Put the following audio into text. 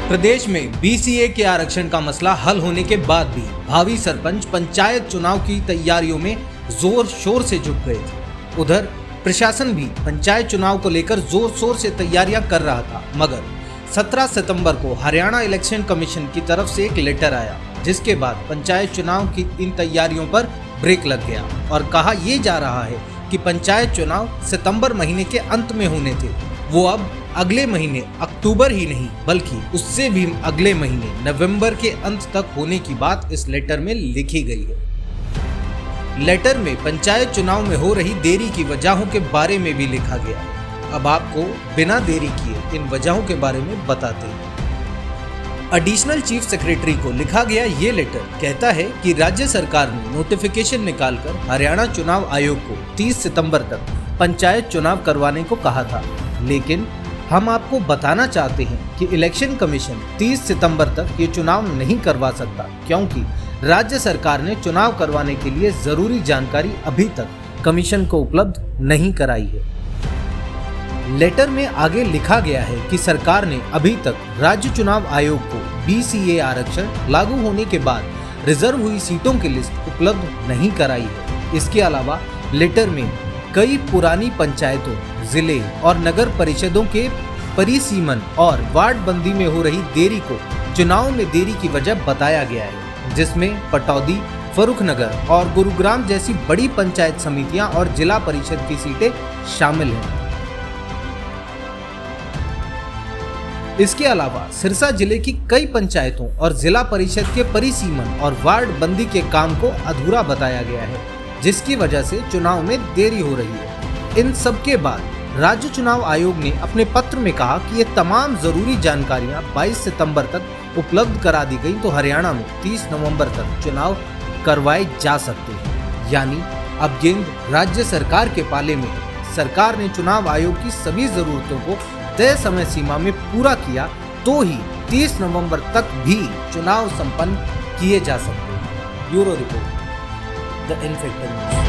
प्रदेश में बीसीए के आरक्षण का मसला हल होने के बाद भी भावी सरपंच पंचायत चुनाव की तैयारियों में जोर शोर से जुट गए थे। उधर प्रशासन भी पंचायत चुनाव को लेकर जोर शोर से तैयारियां कर रहा था, मगर 17 सितंबर को हरियाणा इलेक्शन कमीशन की तरफ से एक लेटर आया, जिसके बाद पंचायत चुनाव की इन तैयारियों पर ब्रेक लग गया और कहा यह जा रहा है कि पंचायत चुनाव सितंबर महीने के अंत में होने थे, वो अब अगले महीने अक्टूबर ही नहीं बल्कि उससे भी अगले महीने नवंबर के अंत तक होने की बात इस लेटर में लिखी गई है। लेटर में पंचायत चुनाव में हो रही देरी की वजहों के बारे में भी लिखा गया है। अब आपको बिना देरी किए इन वजहों के बारे में बताते हैं। एडिशनल चीफ सेक्रेटरी को लिखा गया ये लेटर कहता है कि राज्य सरकार ने नोटिफिकेशन निकालकर हरियाणा चुनाव आयोग को 30 सितंबर तक पंचायत चुनाव करवाने को कहा था, लेकिन हम आपको बताना चाहते हैं कि इलेक्शन कमीशन 30 सितंबर तक ये चुनाव नहीं करवा सकता, क्योंकि राज्य सरकार ने चुनाव करवाने के लिए जरूरी जानकारी अभी तक कमीशन को उपलब्ध नहीं कराई है। लेटर में आगे लिखा गया है कि सरकार ने अभी तक राज्य चुनाव आयोग को बीसीए आरक्षण लागू होने के बाद रिजर्व हुई सीटों की लिस्ट उपलब्ध नहीं कराई है। इसके अलावा लेटर में कई पुरानी पंचायतों, जिले और नगर परिषदों के परिसीमन और वार्ड बंदी में हो रही देरी को चुनाव में देरी की वजह बताया गया है, जिसमें पटौदी, फर्रुखनगर और गुरुग्राम जैसी बड़ी पंचायत समितियां और जिला परिषद की सीटें शामिल हैं। इसके अलावा सिरसा जिले की कई पंचायतों और जिला परिषद के परिसीमन और वार्ड बंदी के काम को अधूरा बताया गया है, जिसकी वजह से चुनाव में देरी हो रही है। इन सब के बाद राज्य चुनाव आयोग ने अपने पत्र में कहा कि ये तमाम जरूरी जानकारियां 22 सितंबर तक उपलब्ध करा दी गई तो हरियाणा में 30 नवंबर तक चुनाव करवाए जा सकते हैं। यानी अब गेंद राज्य सरकार के पाले में है। सरकार ने चुनाव आयोग की सभी जरूरतों को तय समय सीमा में पूरा किया तो ही 30 नवंबर तक भी चुनाव संपन्न किए जा सकते हैं। Bureau report, the infected news.